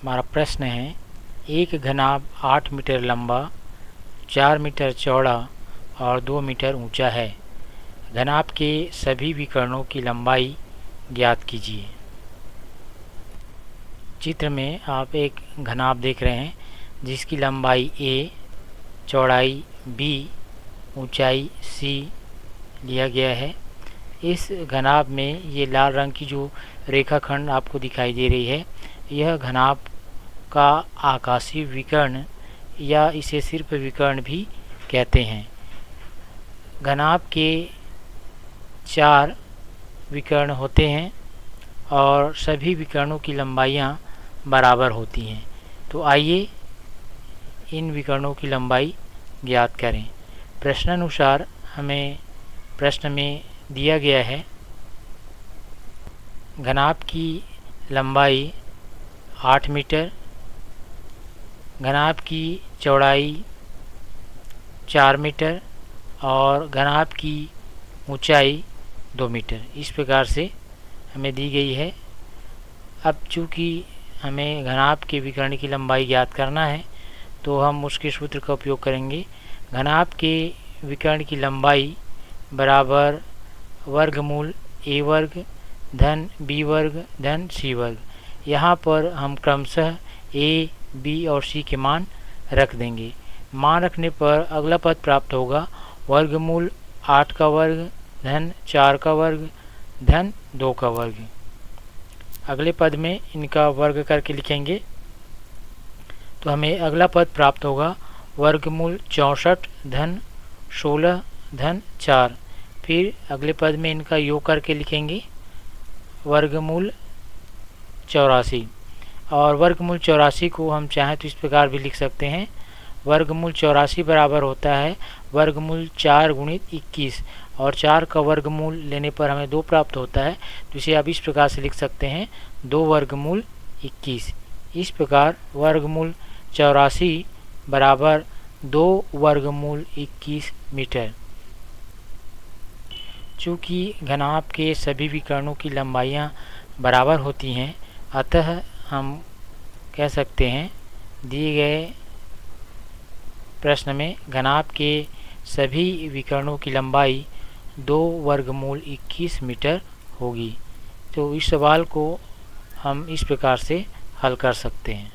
हमारा प्रश्न है, एक घनाभ 8 मीटर लंबा, 4 मीटर चौड़ा और 2 मीटर ऊंचा है। घनाभ के सभी विकर्णों की लंबाई ज्ञात कीजिए। चित्र में आप एक घनाभ देख रहे हैं जिसकी लंबाई a, चौड़ाई b, ऊंचाई c लिया गया है। इस घनाभ में ये लाल रंग की जो रेखाखंड आपको दिखाई दे रही है, यह घनाभ का आकाशीय विकर्ण या इसे सिर्फ विकर्ण भी कहते हैं। घनाभ के 4 विकर्ण होते हैं और सभी विकर्णों की लंबाइयाँ बराबर होती हैं। तो आइए इन विकर्णों की लंबाई ज्ञात करें। प्रश्नानुसार हमें प्रश्न में दिया गया है, घनाभ की लंबाई 8 मीटर, घनाभ की चौड़ाई 4 मीटर और घनाभ की ऊंचाई 2 मीटर इस प्रकार से हमें दी गई है। अब चूँकि हमें घनाभ के विकर्ण की लंबाई ज्ञात करना है तो हम उसके सूत्र का उपयोग करेंगे। घनाभ के विकर्ण की लंबाई बराबर वर्गमूल a वर्ग धन b वर्ग धन c वर्ग। यहाँ पर हम क्रमशः a, b और c के मान रख देंगे। मान रखने पर अगला पद प्राप्त होगा वर्गमूल 8 का वर्ग धन 4 का वर्ग धन 2 का वर्ग। अगले पद में इनका वर्ग करके लिखेंगे तो हमें अगला पद प्राप्त होगा वर्गमूल 64 धन 16 धन 4। फिर अगले पद में इनका योग करके लिखेंगे वर्गमूल 84। और वर्गमूल 84 को हम चाहें तो इस प्रकार भी लिख सकते हैं, वर्गमूल 84 बराबर होता है वर्गमूल 4 गुणित 21 और 4 का वर्गमूल लेने पर हमें 2 प्राप्त होता है। तो इसे आप इस प्रकार से लिख सकते हैं 2 वर्गमूल 21। इस प्रकार वर्गमूल 84 बराबर 2 वर्गमूल 21 मीटर। चूँकि घनाभ के सभी विकर्णों की लंबाइयाँ बराबर होती हैं, अतः हम कह सकते हैं दिए गए प्रश्न में घनाभ के सभी विकर्णों की लंबाई 2 वर्गमूल 21 मीटर होगी। तो इस सवाल को हम इस प्रकार से हल कर सकते हैं।